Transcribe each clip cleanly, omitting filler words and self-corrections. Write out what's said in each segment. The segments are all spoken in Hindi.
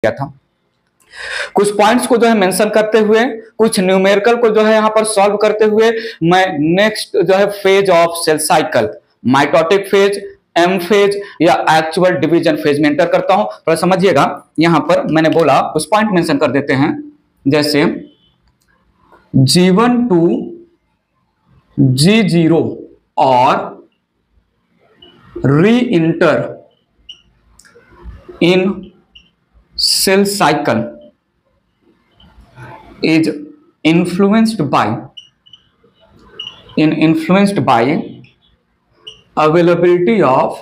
किया था। कुछ पॉइंट्स को जो है मेंशन करते हुए, कुछ न्यूमेरिकल को जो है यहां पर सॉल्व करते हुए मैं नेक्स्ट जो है phase of cell cycle, mitotic phase, M phase या एक्चुअल डिवीजन फेज में एंटर करता हूं। थोड़ा समझिएगा, यहां पर मैंने बोला कुछ पॉइंट मेंशन कर देते हैं, जैसे G1 टू G0 और री inter in cell cycle is influenced by availability of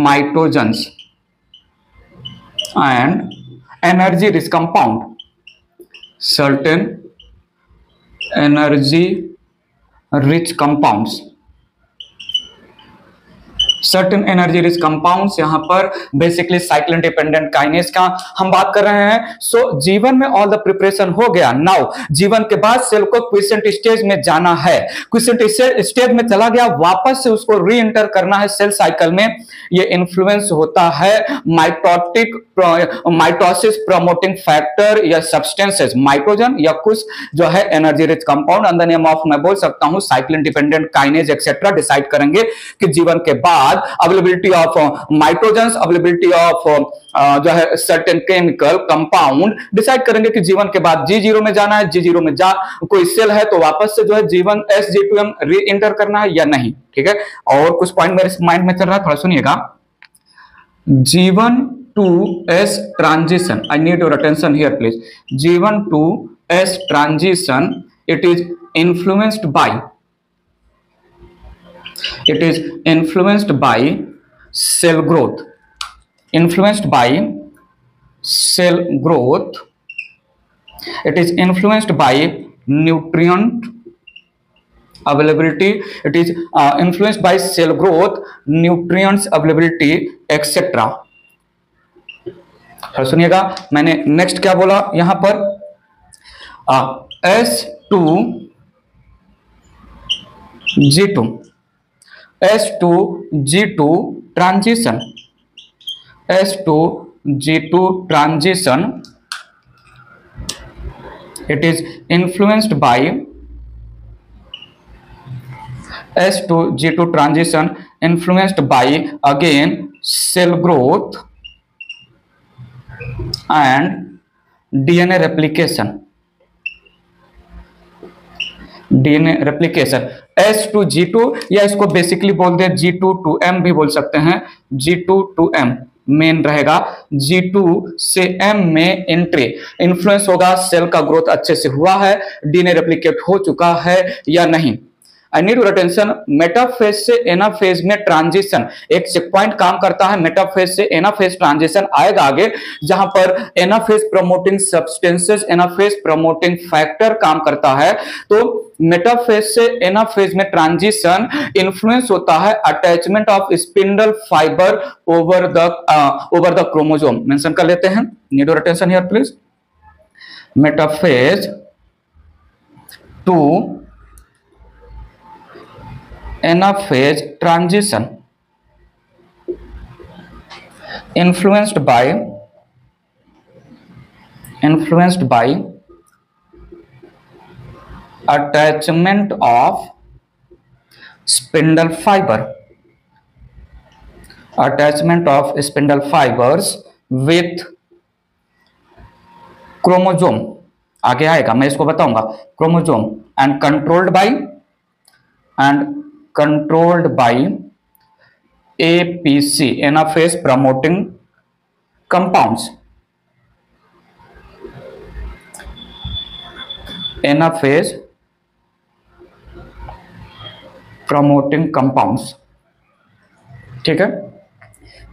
mitogens and energy rich compound, certain energy rich compounds, certain energy rich compounds, यहां पर बेसिकली साइक्लिन डिपेंडेंट काइनेज का हम बात कर रहे हैं। सो जीवन में ऑल द प्रिपरेशन हो गया। नाउ जीवन के बाद सेल को क्विसेंट स्टेज में जाना है। क्विसेंट स्टेज में चला गया, वापस से उसको री एंटर करना है सेल साइकिल में। ये इन्फ्लुएंस होता है माइटोसिस प्रमोटिंग फैक्टर या सब्सटेंसेस, माइटोजन या कुछ जो है energy rich compound, under name of मैं बोल सकता हूं cyclin dependent kinase etcetera, decide करेंगे कि जीवन के बाद अवेलेबिलिटी ऑफ माइट्रोजन्स, अवेलेबिलिटी ऑफ जो है सर्टेन केमिकल कंपाउंड, डिसाइड करेंगे कि जीवन के बाद G0 में जाना है, G0 में जा कोई सेल है तो वापस से जो है जीवन Sg2m री एंटर करना है या नहीं। ठीक है, और कुछ पॉइंट मेरे माइंड में चल रहा है, थोड़ा सुनिएगा। G1 to S transition, I need your attention here please. G1 to S transition, it is influenced by cell growth, influenced by cell growth, it is influenced by nutrient availability, it is influenced by cell growth, nutrients availability etc. सुनिएगा, मैंने नेक्स्ट क्या बोला यहां पर, S2G2 transition, S2G2 transition, it is influenced by S2G2 transition influenced by again cell growth and DNA replication, DNA replication। S2G2 या इसको बेसिकली बोल दे G2 to M भी बोल सकते हैं, G2 to M मेन रहेगा। G2 से M में एंट्री इन्फ्लुएंस होगा, सेल का ग्रोथ अच्छे से हुआ है, डीएनए रेप्लिकेट हो चुका है या नहीं। I need your attention, metaphase से एनाफेज में ट्रांजिशन एक चेक पॉइंट काम करता है। मेटाफेज से एनाफेज ट्रांजिशन आएगा आगे, जहां पर anaphase promoting substances, anaphase promoting factor काम करता है। तो मेटाफेज से एनाफेज में ट्रांजिशन इन्फ्लुएंस होता है attachment of spindle fibre over the chromosome. Mention कर लेते हैं, need your attention here please. Metaphase two anaphase transition influenced by attachment of spindle fibers with chromosome, आगे आएगा मैं इसको बताऊंगा, chromosome and controlled by APC, anaphase promoting compounds, anaphase promoting compounds। ठीक है,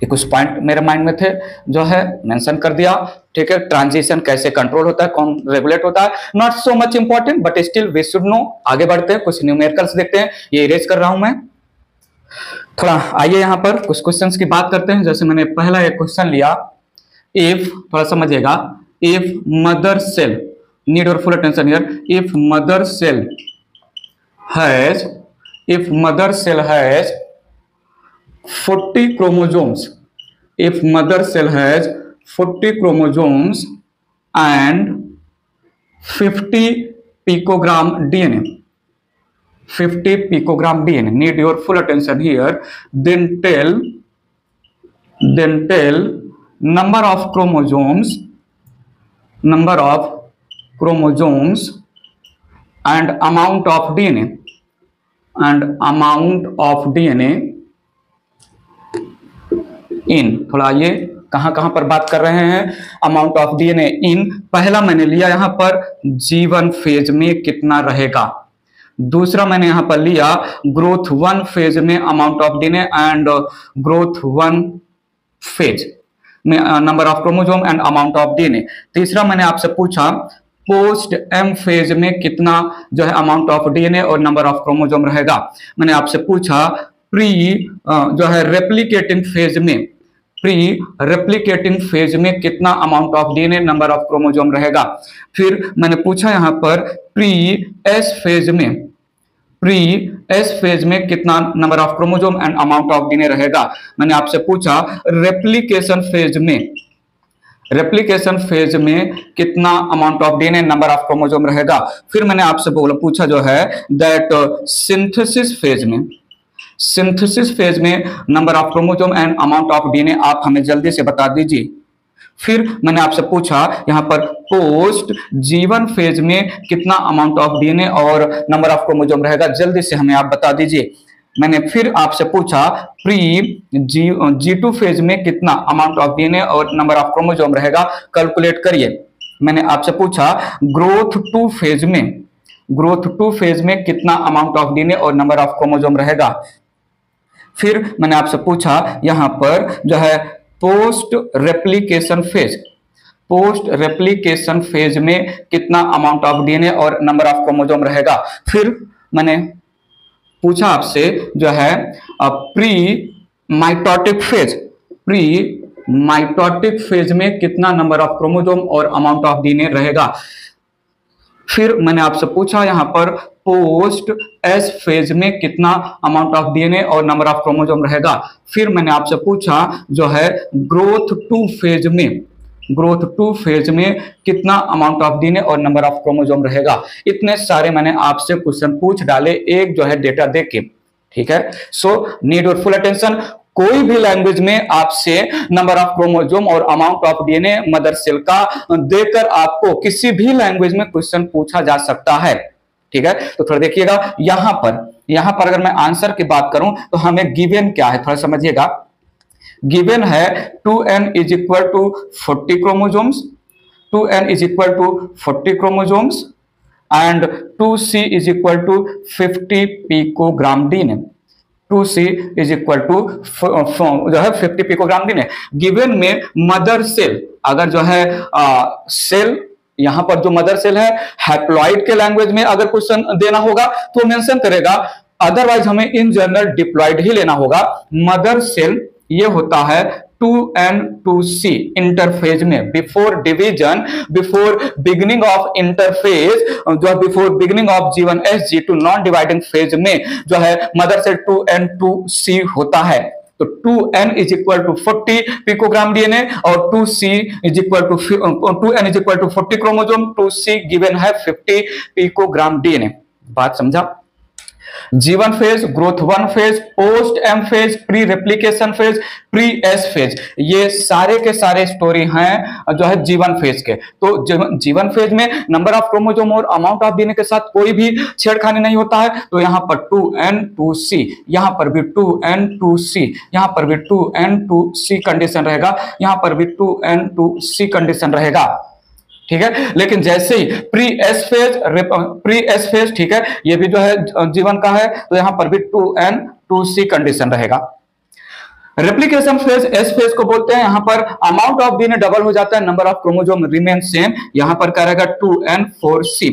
ये कुछ पॉइंट मेरे माइंड में थे जो है मेंशन कर दिया। ठीक है, ट्रांजिशन कैसे कंट्रोल होता है, कौन रेगुलेट होता है, not so much important but still we should know. आगे बढ़ते हैं, कुछ न्यूमेरिकल्स देखते हैं, ये इरेज कर रहा हूं मैं थोड़ा। आइए यहाँ पर कुछ क्वेश्चंस की बात करते हैं। जैसे मैंने पहला एक क्वेश्चन लिया, इफ, थोड़ा समझिएगा, if mother cell, need your full attention here, if mother cell has 40 chromosomes, if mother cell has 40 chromosomes and 50 picogram DNA, 50 picogram DNA, need your full attention here, then tell number of chromosomes and amount of DNA इन, थोड़ा ये कहां पर बात कर रहे हैं, अमाउंट ऑफ डीएनए इन, पहला मैंने लिया यहां पर G1 फेज में कितना रहेगा, दूसरा मैंने यहां पर लिया ग्रोथ 1 फेज में amount of DNA and growth 1 phase में number of chromosome and amount of DNA, तीसरा मैंने आपसे पूछा पोस्ट एम फेज में कितना जो है अमाउंट ऑफ डीएनए और नंबर ऑफ क्रोमोसोम रहेगा, मैंने आपसे पूछा प्री जो है रेप्लिकेटिंग फेज में कितना amount of DNA number of chromosome रहेगा, फिर मैंने पूछा यहां पर प्री एस फेज में कितना number of chromosome and amount of DNA रहेगा, मैंने आपसे पूछा रेप्लिकेशन फेज में कितना amount of DNA number of chromosome रहेगा, फिर मैंने आपसे पूछा जो है दैट सिंथेसिस फेज में number of chromosome and amount of DNA आप हमें जल्दी से बता दीजिए, फिर मैंने आपसे पूछा यहां पर पोस्ट G1 फेज में कितना अमाउंट ऑफ डीएनए और नंबर ऑफ क्रोमोसोम रहेगा, जल्दी से हमें आप बता दीजिए, मैंने फिर आपसे पूछा प्री G2 फेज में कितना अमाउंट ऑफ डीएनए और नंबर ऑफ क्रोमोसोम रहेगा, कैलकुलेट करिए, मैंने आपसे पूछा ग्रोथ 2 फेज में कितना अमाउंट ऑफ डीएनए और नंबर ऑफ क्रोमोसोम रहेगा, फिर मैंने आपसे पूछा यहां पर जो है पोस्ट रेप्लिकेशन फेज में कितना अमाउंट ऑफ डीएनए और नंबर ऑफ क्रोमोसोम रहेगा, फिर मैंने पूछा आपसे जो है प्री माइटोटिक फेज में कितना नंबर ऑफ क्रोमोसोम और अमाउंट ऑफ डीएनए रहेगा, फिर मैंने आपसे पूछा यहां पर पोस्ट एस फेज में कितना अमाउंट ऑफ डीएनए और नंबर ऑफ क्रोमोसोम रहेगा, फिर मैंने आपसे पूछा जो है ग्रोथ 2 फेज में कितना अमाउंट ऑफ डीएनए और नंबर ऑफ क्रोमोसोम रहेगा, इतने सारे मैंने आपसे क्वेश्चन पूछ डाले एक जो है डेटा देके, ठीक है। So need your full attention, कोई भी लैंग्वेज में आपसे नंबर ऑफ क्रोमोसोम और amount of DNA mother cell का देकर आपको किसी भी लैंग्वेज में क्वेश्चन पूछा जा सकता है, ठीक है। तो थोड़ा देखिएगा यहां पर अगर मैं आंसर की बात करूं तो हमें गिवन क्या है, थोड़ा समझिएगा, गिवन है 2n is equal to 40 chromosomes, 2n is equal to 40 chromosomes and 2c is equal to 50 picogram DNA, 2c is equal to जो है 50 पिकोग्राम डीएनए। गिवन में मदर सेल, अगर जो है सेल यहां पर जो मदर सेल है हैप्लॉइड के लैंग्वेज में अगर क्वेश्चन देना होगा तो मेंशन करेगा, अदरवाइज हमें इन जनरल डिप्लॉइड ही लेना होगा। मदर सेल ये होता है 2n to C इंटरफेज में, before division, before beginning of interphase, जो before beginning of G1S G2 non dividing phase में जो है mother cell 2n to C होता है। तो 2n is equal to 40 picogram DNA और 2n is equal to 40 chromosome, 2c given है 50 पिकोग्राम डीएनए। बात समझा? G1 phase, growth 1 phase, post M phase, pre replication phase, pre S phase, ये सारे के सारे स्टोरी हैं जो है G1 फेज के। तो G1 फेज में नंबर ऑफ क्रोमोसोम और अमाउंट ऑफ डीएनए के साथ कोई भी छेड़खानी नहीं होता है। तो यहां पर 2n to C, यहां पर भी 2n to C, यहां पर भी 2n to C कंडीशन रहेगा, यहां पर भी 2n to C कंडीशन रहेगा, ठीक है। लेकिन जैसे ही प्री एस फेज, ठीक है, ये भी जो है G1 का है, तो यहां पर भी 2n to C कंडीशन रहेगा। रेप्लिकेशन फेज एस फेज को बोलते हैं। यहां पर अमाउंट ऑफ डीएनए डबल हो जाता है, number of chromosome remain same. यहां पर क्या रहेगा 2n4c।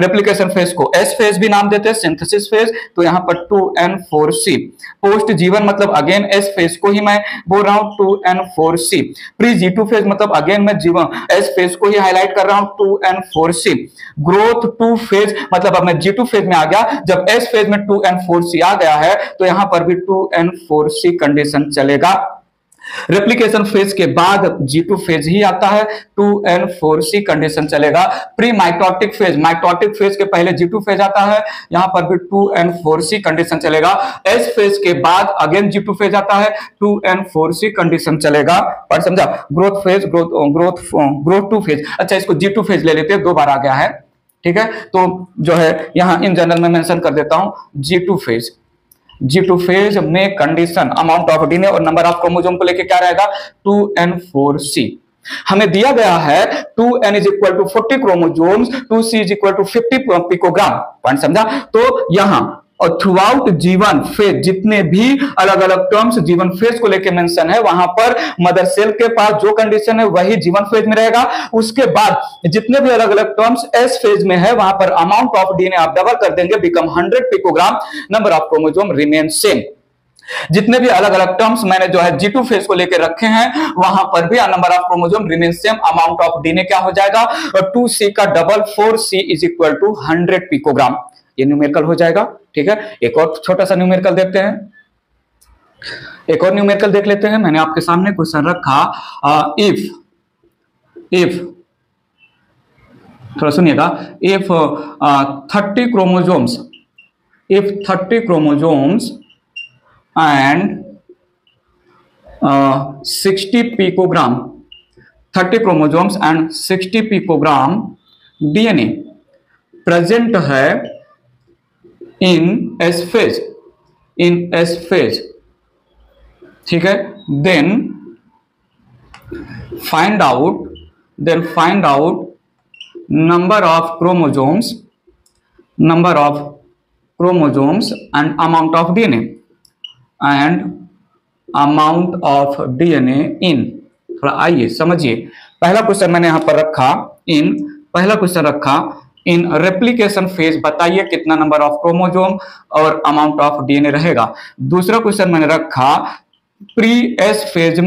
रेप्लिकेशन फेज को एस फेज भी नाम देते हैं, सिंथेसिस फेज, तो यहां पर 2n4c। पोस्ट जीवन मतलब अगेन एस फेज को ही मैं बोल रहा हूं 2n4c। प्री जी2 फेज मतलब अगेन मैं जीवन एस फेज को ही हाईलाइट कर रहा हूं 2n4c। ग्रोथ 2 फेज मतलब अब मैं जी2 फेज में आ गया, जब एस फेज में 2n4c आ गया है तो यहां पर भी 2n4c कंडीशन चलेगा। रेप्लिकेशन फेज के बाद जी2 फेज ही आता है, 2n4c कंडीशन चलेगा। Pre mitotic phase, mitotic phase के पहले जी2 फेज आता है, यहां पर भी 2n4c कंडीशन चलेगा। एस फेज के बाद अगेन जी2 फेज आता है, 2n4c कंडीशन चलेगा। पर समझा, ग्रोथ फेज, ग्रोथ 2 फेज। अच्छा, इसको जी2 फेज ले लेते हैं, 2 बार आ गया है, ठीक है। तो जो है यहां इन जनरल में मेंशन कर देता हूं जी2 फेज। जी2 फेज में कंडीशन अमाउंट ऑफ डीएनए और नंबर ऑफ क्रोमोसोम को लेके क्या रहेगा 2n4c। हमें दिया गया है 2n is equal to 40 chromosomes, 2c is equal to 50 picogram. Point समझा? तो यहां और थ्रू आउट जीवन फेज जितने भी अलग अलग टर्म्स जीवन फेज को लेके मेंशन है, वहां पर मदर सेल के पास जो कंडीशन है वही जीवन फेज में रहेगा। उसके बाद जितने भी अलग अलग टर्म्स एस फेज में है, वहां पर अमाउंट ऑफ डीएनए आप डबल कर देंगे, become 100 picogram, number of chromosome remain same. जितने भी अलग अलग टर्म्स मैंने जो है जी2 फेज को लेकर रखे हैं, वहां पर भी number of chromosome remain same. Amount of DNA क्या हो जाएगा 2c का double 4c is equal to 100 picogram. ये न्यूमेरिकल हो जाएगा, ठीक है। एक और छोटा सा न्यूमेरिकल देखते हैं, एक और न्यूमेरिकल देख लेते हैं। मैंने आपके सामने क्वेश्चन रखा, इफ थोड़ा सुनिएगा, if 30 chromosomes, if 30 chromosomes and 60 picogram, 30 chromosomes and 60 picogram DNA present है in S phase, in S phase, ठीक है, then find out number of chromosomes and amount of DNA in. थोड़ा आइए समझिए, पहला क्वेश्चन मैंने यहां पर रखा पहला क्वेश्चन रखा इन रेप्लिकेशन फेज बताइए कितना नंबर ऑफ क्रोमोसोम और अमाउंट ऑफ डीएनए रहेगा। दूसरा क्वेश्चन मैंने रखा प्री एस फेज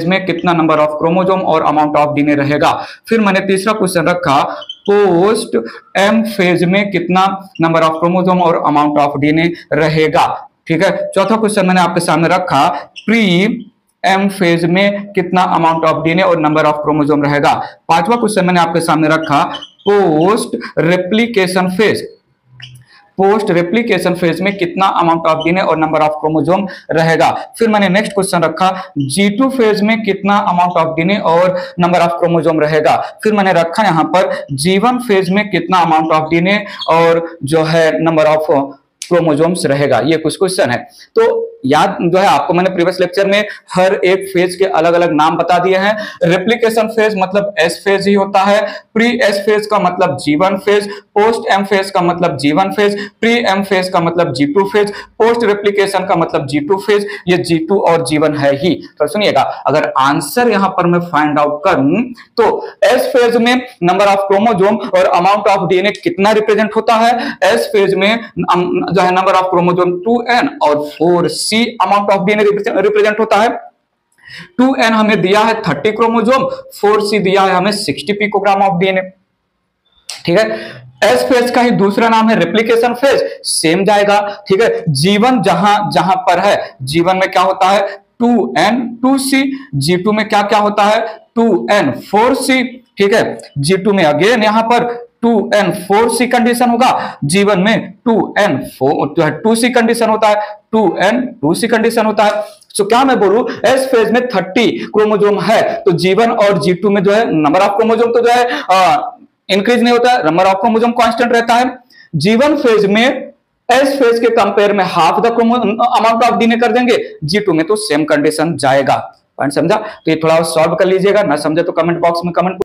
में कितना नंबर ऑफ क्रोमोसोम और अमाउंट ऑफ डीएनए रहेगा। फिर मैंने तीसरा क्वेश्चन रखा पोस्ट एम फेज में कितना नंबर ऑफ क्रोमोसोम और अमाउंट ऑफ डीएनए रहेगा, ठीक है। चौथा क्वेश्चन मैंने आपके सामने रखा प्री एम फेज में कितना अमाउंट ऑफ डीएनए और नंबर ऑफ क्रोमोसोम रहेगा। पांचवा क्वेश्चन मैंने आपके सामने रखा पोस्ट रेप्लिकेशन फेज में कितना अमाउंट ऑफ डीएनए और नंबर ऑफ क्रोमोसोम रहेगा। फिर मैंने नेक्स्ट क्वेश्चन रखा जी2 फेज में कितना अमाउंट ऑफ डीएनए और नंबर ऑफ क्रोमोसोम रहेगा। फिर मैंने रखा यहां पर जीवन फेज में कितना अमाउंट ऑफ डीएनए और जो है नंबर ऑफ क्रोमोसोम्स रहेगा। ये कुछ क्वेश्चन है। तो याद जो है आपको मैंने प्रीवियस लेक्चर में हर एक फेज के अलग अलग नाम बता दिए हैं। रेप्लिकेशन फेज मतलब एस फेज ही होता है, प्री एस फेज का मतलब जीवन फेज, पोस्ट एम फेज का मतलब जीवन फेज, प्री एम फेज का मतलब जी2 फेज, पोस्ट रेप्लिकेशन का मतलब जी2 फेज। ये जी2 और जीवन है ही। तो सुनिएगा, अगर आंसर यहां पर मैं फाइंड आउट करूं तो एस फेज में नंबर ऑफ क्रोमोसोम और अमाउंट ऑफ डीएनए कितना रिप्रेजेंट होता है। एस फेज में जो है नंबर ऑफ क्रोमोसोम 2n और 4c amount of DNA represent होता है। 2n हमें दिया है 30 क्रोमोसोम, 4c दिया है हमें 60 पिकोग्राम ऑफ डीएनए, ठीक है। एस फेज का ही दूसरा नाम है रेप्लिकेशन फेज, सेम जाएगा, ठीक है। जीवन जहां पर है, जीवन में क्या होता है 2n 2c, जी2 में क्या क्या होता है 2n 4c, ठीक है। जी2 में अगेन यहां पर 2n 4c कंडीशन होगा, जीवन में 2n 2c कंडीशन होता है, 2n 2c कंडीशन होता है। तो क्या मैं बोलूं एस फेज में 30 क्रोमोसोम है तो जीवन और जी2 में जो है नंबर ऑफ क्रोमोसोम तो जो है इंक्रीज नहीं होता है, नंबर ऑफ क्रोमोसोम कांस्टेंट रहता है। जीवन फेज में एस फेज के कंपेयर में half the amount of DNA कर देंगे, जी2 में तो सेम कंडीशन जाएगा। पॉइंट समझा? तो ये थोड़ा सॉल्व कर लीजिएगा, ना समझे तो कमेंट बॉक्स में कमेंट